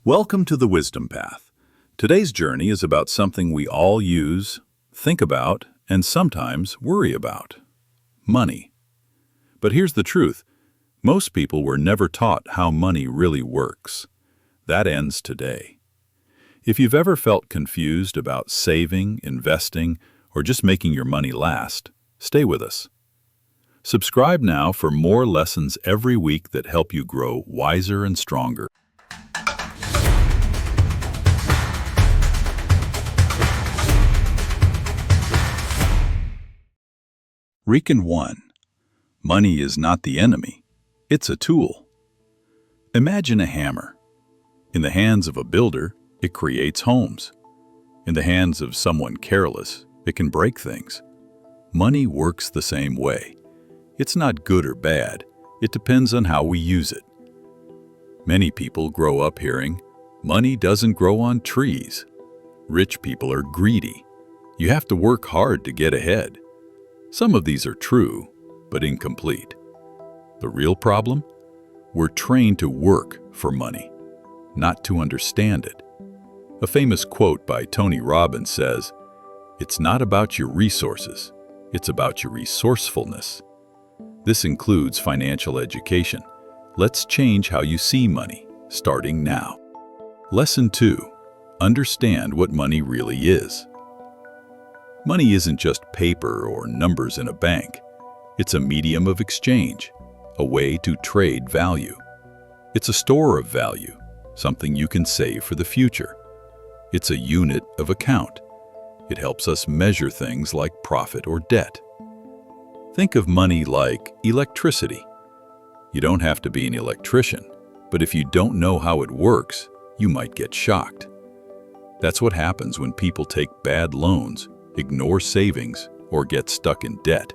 Welcome to the Wisdom Path. Today's journey is about something we all use, think about, and sometimes worry about: money. But here's the truth. Most people were never taught how money really works. That ends today. If you've ever felt confused about saving, investing, or just making your money last, stay with us. Subscribe now for more lessons every week that help you grow wiser and stronger. Recon 1. Money is not the enemy. It's a tool. Imagine a hammer. In the hands of a builder, it creates homes. In the hands of someone careless, it can break things. Money works the same way. It's not good or bad. It depends on how we use it. Many people grow up hearing, "Money doesn't grow on trees." Rich people are greedy. You have to work hard to get ahead. Some of these are true, but incomplete. The real problem? We're trained to work for money, not to understand it. A famous quote by Tony Robbins says, "It's not about your resources, it's about your resourcefulness." This includes financial education. Let's change how you see money, starting now. Lesson 2. Understand what money really is. Money isn't just paper or numbers in a bank. It's a medium of exchange, a way to trade value. It's a store of value, something you can save for the future. It's a unit of account. It helps us measure things like profit or debt. Think of money like electricity. You don't have to be an electrician, but if you don't know how it works, you might get shocked. That's what happens when people take bad loans, ignore savings, or get stuck in debt.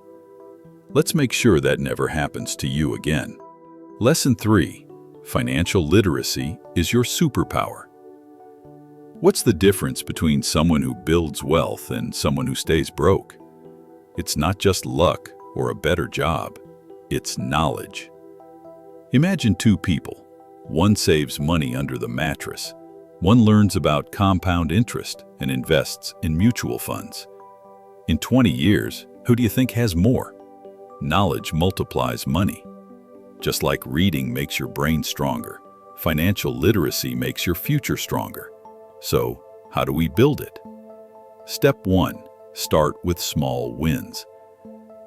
Let's make sure that never happens to you again. Lesson 3. Financial literacy is your superpower. What's the difference between someone who builds wealth and someone who stays broke? It's not just luck or a better job. It's knowledge. Imagine two people. One saves money under the mattress. One learns about compound interest and invests in mutual funds. In 20 years, who do you think has more? Knowledge multiplies money. Just like reading makes your brain stronger, financial literacy makes your future stronger. So, how do we build it? Step 1. Start with small wins.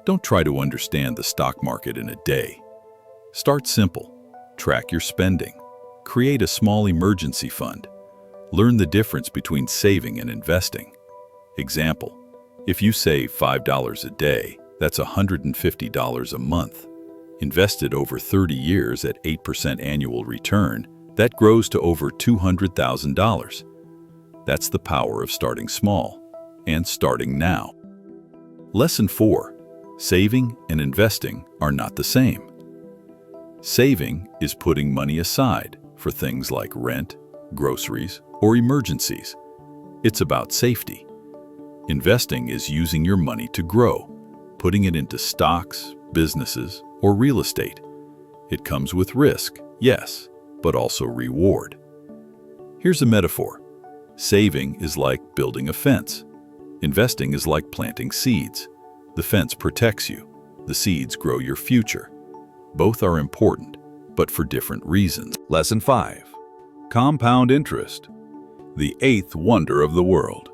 Don't try to understand the stock market in a day. Start simple. Track your spending. Create a small emergency fund. Learn the difference between saving and investing. Example, if you save $5 a day, that's $150 a month. Invested over 30 years at 8% annual return, that grows to over $200,000. That's the power of starting small and starting now. Lesson 4. Saving and investing are not the same. Saving is putting money aside for things like rent, groceries, or emergencies. It's about safety. Investing is using your money to grow, putting it into stocks, businesses, or real estate. It comes with risk, yes, but also reward. Here's a metaphor. Saving is like building a fence. Investing is like planting seeds. The fence protects you. The seeds grow your future. Both are important, but for different reasons. Lesson 5. Compound interest, the eighth wonder of the world.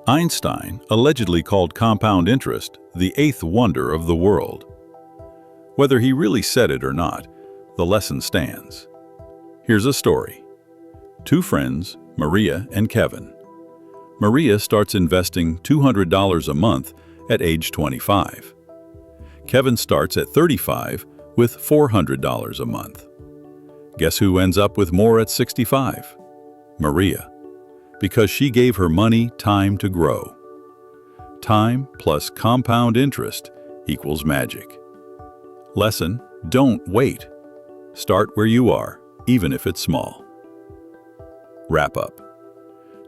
Einstein allegedly called compound interest the eighth wonder of the world. Whether he really said it or not, the lesson stands. Here's a story. Two friends, Maria and Kevin. Maria starts investing $200 a month at age 25. Kevin starts at 35 with $400 a month. Guess who ends up with more at 65? Maria, because she gave her money time to grow. Time plus compound interest equals magic. Lesson: don't wait. Start where you are, even if it's small. Wrap up.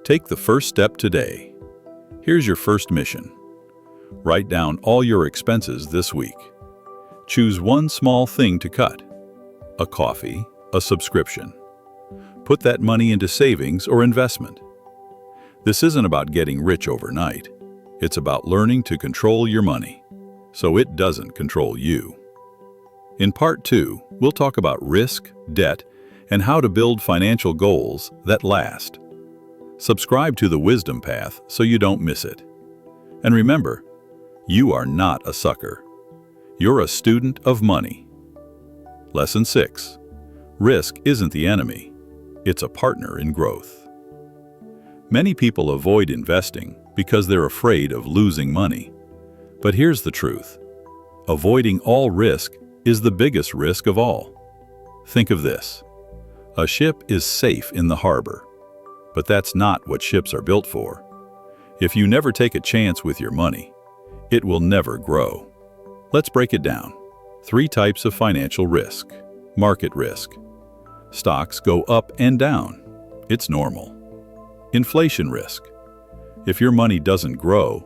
Take the first step today. Here's your first mission. Write down all your expenses this week. Choose one small thing to cut. A coffee, a subscription. Put that money into savings or investment. This isn't about getting rich overnight. It's about learning to control your money, so it doesn't control you. In Part 2, we'll talk about risk, debt, and how to build financial goals that last. Subscribe to the Wisdom Path so you don't miss it. And remember, you are not a sucker. You're a student of money. Lesson 6. Risk isn't the enemy. It's a partner in growth. Many people avoid investing because they're afraid of losing money. But here's the truth. Avoiding all risk is the biggest risk of all. Think of this. A ship is safe in the harbor, but that's not what ships are built for. If you never take a chance with your money, it will never grow. Let's break it down. 3 types of financial risk. Market risk. Stocks go up and down. It's normal. Inflation risk. If your money doesn't grow,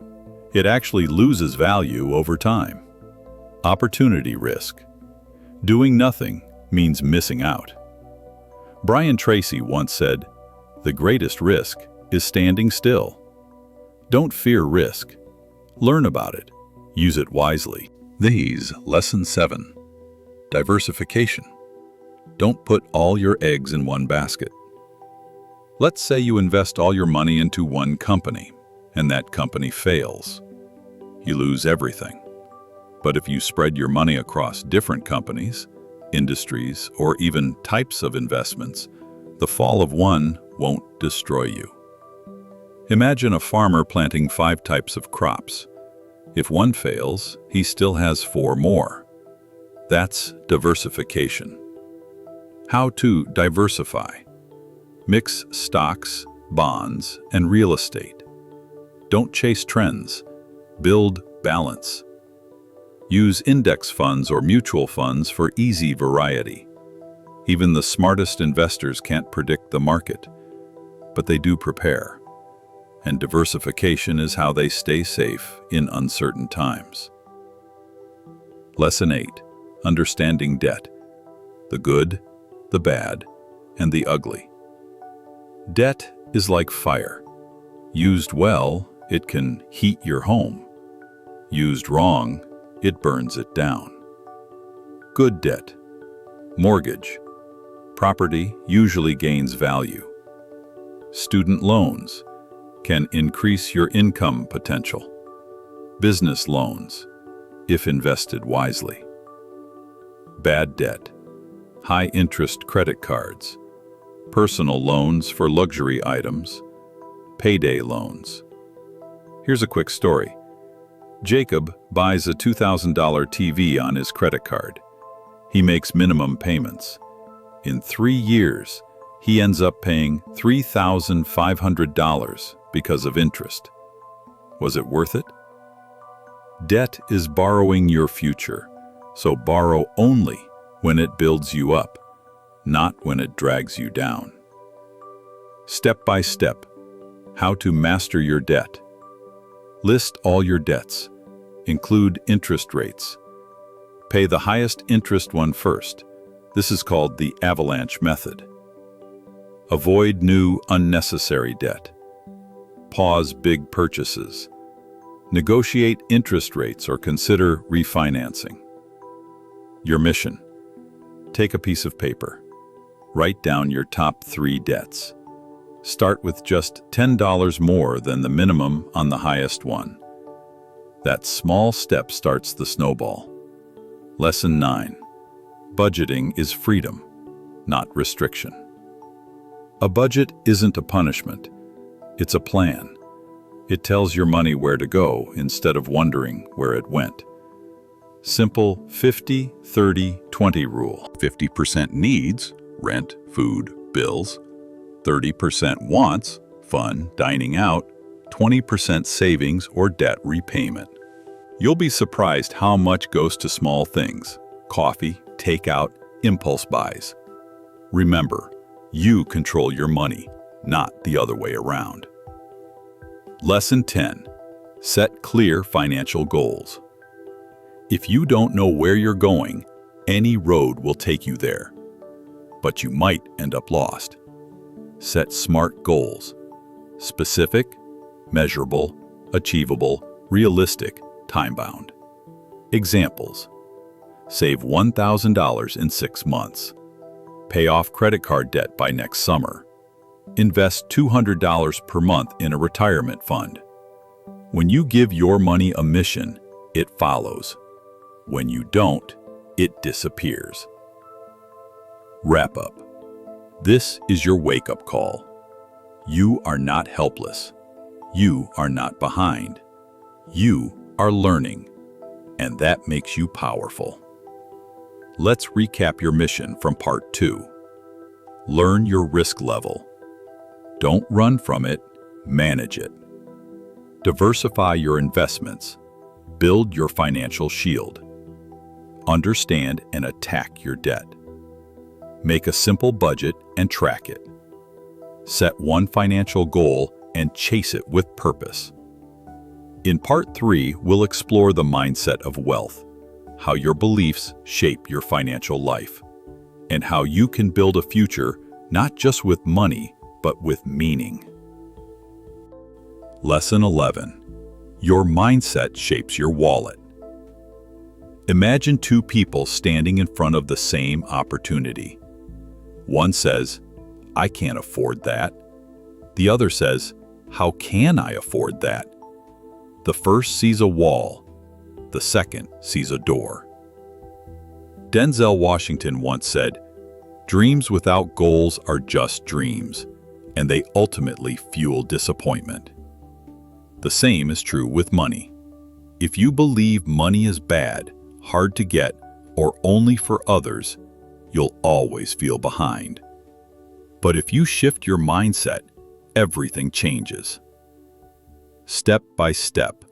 it actually loses value over time. Opportunity risk. Doing nothing means missing out. Brian Tracy once said, "The greatest risk is standing still." Don't fear risk. Learn about it. Use it wisely. Lesson 7. Diversification. Don't put all your eggs in one basket. Let's say you invest all your money into one company, and that company fails. You lose everything. But if you spread your money across different companies, industries, or even types of investments, the fall of one won't destroy you. Imagine a farmer planting 5 types of crops. If one fails, he still has 4 more. That's diversification. How to diversify. Mix stocks, bonds, and real estate. Don't chase trends. Build balance. Use index funds or mutual funds for easy variety. Even the smartest investors can't predict the market, but they do prepare. And diversification is how they stay safe in uncertain times. Lesson 8. Understanding debt. The good, the bad, and the ugly. Debt is like fire. Used well, it can heat your home. Used wrong, it burns it down. Good debt. Mortgage. Property usually gains value. Student loans can increase your income potential. Business loans, if invested wisely. Bad debt. High-interest credit cards. Personal loans for luxury items. Payday loans. Here's a quick story. Jacob buys a $2,000 TV on his credit card. He makes minimum payments. In 3 years, he ends up paying $3,500 because of interest. Was it worth it? Debt is borrowing your future, so borrow only when it builds you up, not when it drags you down. Step by step, how to master your debt. List all your debts. Include interest rates. Pay the highest interest one first. This is called the avalanche method. Avoid new, unnecessary debt. Pause big purchases. Negotiate interest rates or consider refinancing. Your mission. Take a piece of paper. Write down your top 3 debts. Start with just $10 more than the minimum on the highest one. That small step starts the snowball. Lesson 9. Budgeting is freedom, not restriction. A budget isn't a punishment. It's a plan. It tells your money where to go instead of wondering where it went. Simple 50-30-20 rule. 50% needs, rent, food, bills. 30% wants, fun, dining out. 20% savings or debt repayment. You'll be surprised how much goes to small things: coffee, takeout, impulse buys. Remember, you control your money, not the other way around. Lesson 10. Set clear financial goals. If you don't know where you're going, any road will take you there. but you might end up lost. Set smart goals. Specific, measurable, achievable, realistic, time-bound. Examples: save $1,000 in 6 months. Pay off credit card debt by next summer. Invest $200 per month in a retirement fund. When you give your money a mission, it follows. When you don't, it disappears. Wrap up. This is your wake-up call. You are not helpless. You are not behind. You are learning, and that makes you powerful. Let's recap your mission from part 2. Learn your risk level. Don't run from it, manage it. Diversify your investments. Build your financial shield. Understand and attack your debt. Make a simple budget and track it. Set one financial goal and chase it with purpose. In part 3, we'll explore the mindset of wealth, how your beliefs shape your financial life, and how you can build a future not just with money, but with meaning. Lesson 11. Your mindset shapes your wallet. Imagine two people standing in front of the same opportunity. One says, "I can't afford that." The other says, "How can I afford that?" The first sees a wall. The second sees a door. Denzel Washington once said, "Dreams without goals are just dreams, and they ultimately fuel disappointment." The same is true with money. If you believe money is bad, hard to get, or only for others, you'll always feel behind. But if you shift your mindset, everything changes. Step by step,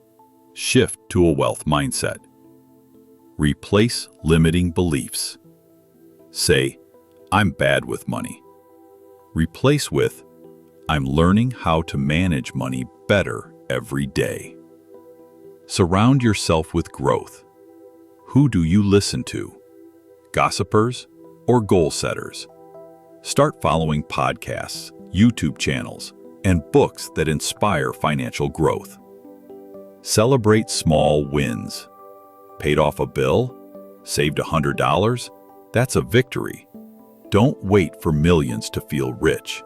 shift to a wealth mindset. Replace limiting beliefs. Say, "I'm bad with money." Replace with, "I'm learning how to manage money better every day." Surround yourself with growth. Who do you listen to? Gossipers or goal setters? Start following podcasts, YouTube channels, and books that inspire financial growth. Celebrate small wins. Paid off a bill? Saved $100? That's a victory. Don't wait for millions to feel rich.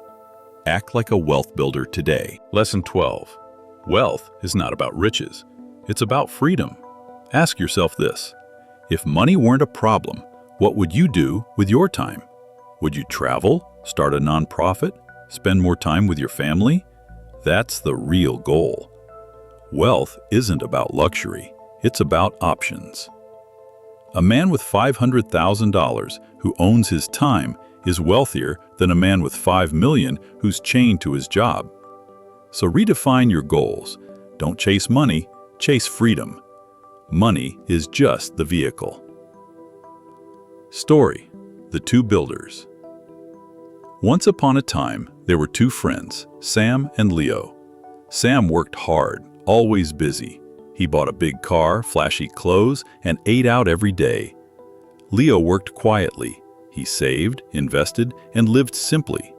Act like a wealth builder today. Lesson 12. Wealth is not about riches. It's about freedom. Ask yourself this: if money weren't a problem, what would you do with your time? Would you travel, start a nonprofit, spend more time with your family? That's the real goal. Wealth isn't about luxury. It's about options. A man with $500,000 who owns his time is wealthier than a man with $5 million who's chained to his job. So redefine your goals. Don't chase money, chase freedom. Money is just the vehicle. Story: The Two Builders. Once upon a time, there were two friends, Sam and Leo. Sam worked hard, always busy. He bought a big car, flashy clothes, and ate out every day. Leo worked quietly. He saved, invested, and lived simply.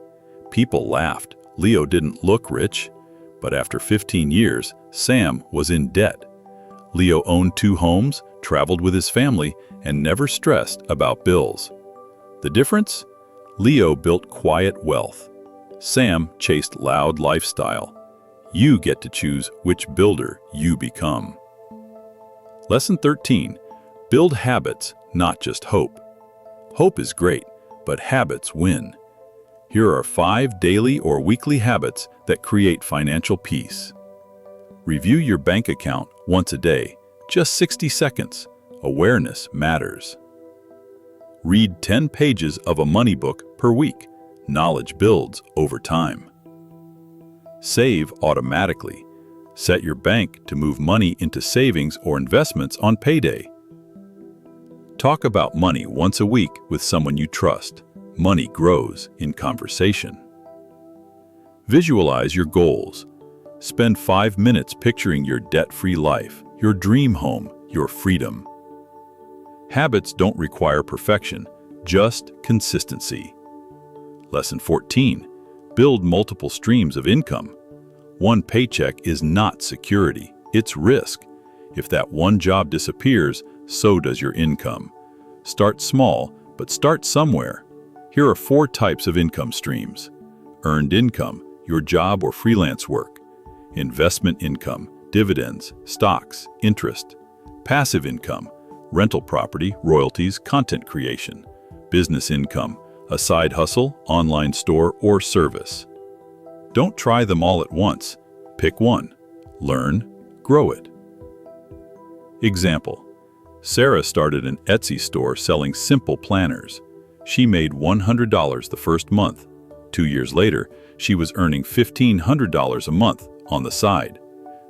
People laughed. Leo didn't look rich. But after 15 years, Sam was in debt. Leo owned 2 homes, traveled with his family, and never stressed about bills. The difference? Leo built quiet wealth. Sam chased loud lifestyle. You get to choose which builder you become. Lesson 13. Build habits, not just hope. Hope is great, but habits win. Here are 5 daily or weekly habits that create financial peace. Review your bank account once a day, just 60 seconds. Awareness matters. Read 10 pages of a money book per week. Knowledge builds over time. Save automatically. Set your bank to move money into savings or investments on payday. Talk about money once a week with someone you trust. Money grows in conversation. Visualize your goals. Spend 5 minutes picturing your debt-free life, your dream home, your freedom. Habits don't require perfection, just consistency. Lesson 14. Build multiple streams of income. One paycheck is not security, it's risk. If that one job disappears, so does your income. Start small, but start somewhere. Here are 4 types of income streams. Earned income, your job or freelance work. Investment income, dividends, stocks, interest. Passive income, rental property, royalties, content creation. Business income, a side hustle, online store, or service. Don't try them all at once. Pick one. Learn, grow it. Example: Sarah started an Etsy store selling simple planners. She made $100 the first month. 2 years later, she was earning $1,500 a month on the side.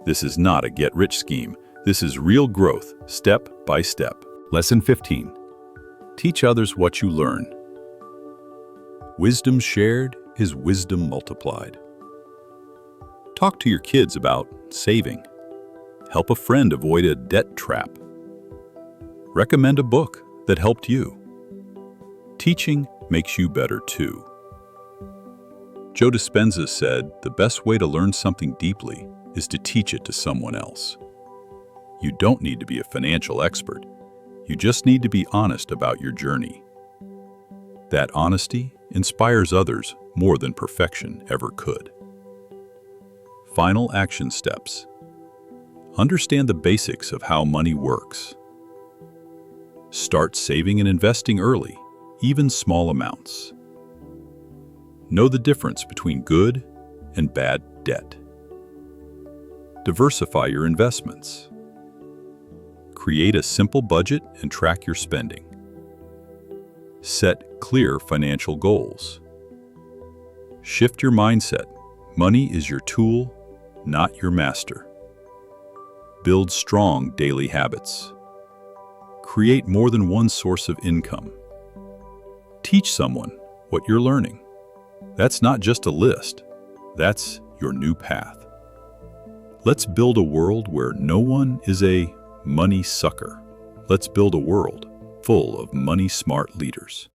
This is not a get-rich scheme. This is real growth, step by step. Lesson 15. Teach others what you learn. Wisdom shared is wisdom multiplied. Talk to your kids about saving. Help a friend avoid a debt trap. Recommend a book that helped you. Teaching makes you better too. Joe Dispenza said, "The best way to learn something deeply is to teach it to someone else." You don't need to be a financial expert. You just need to be honest about your journey. That honesty inspires others more than perfection ever could. Final action steps. Understand the basics of how money works. Start saving and investing early, even small amounts. Know the difference between good and bad debt. Diversify your investments. Create a simple budget and track your spending. Set clear financial goals. Shift your mindset. Money is your tool, not your master. Build strong daily habits. Create more than one source of income. Teach someone what you're learning. That's not just a list. That's your new path. Let's build a world where no one is a money sucker. Let's build a world full of money-smart leaders.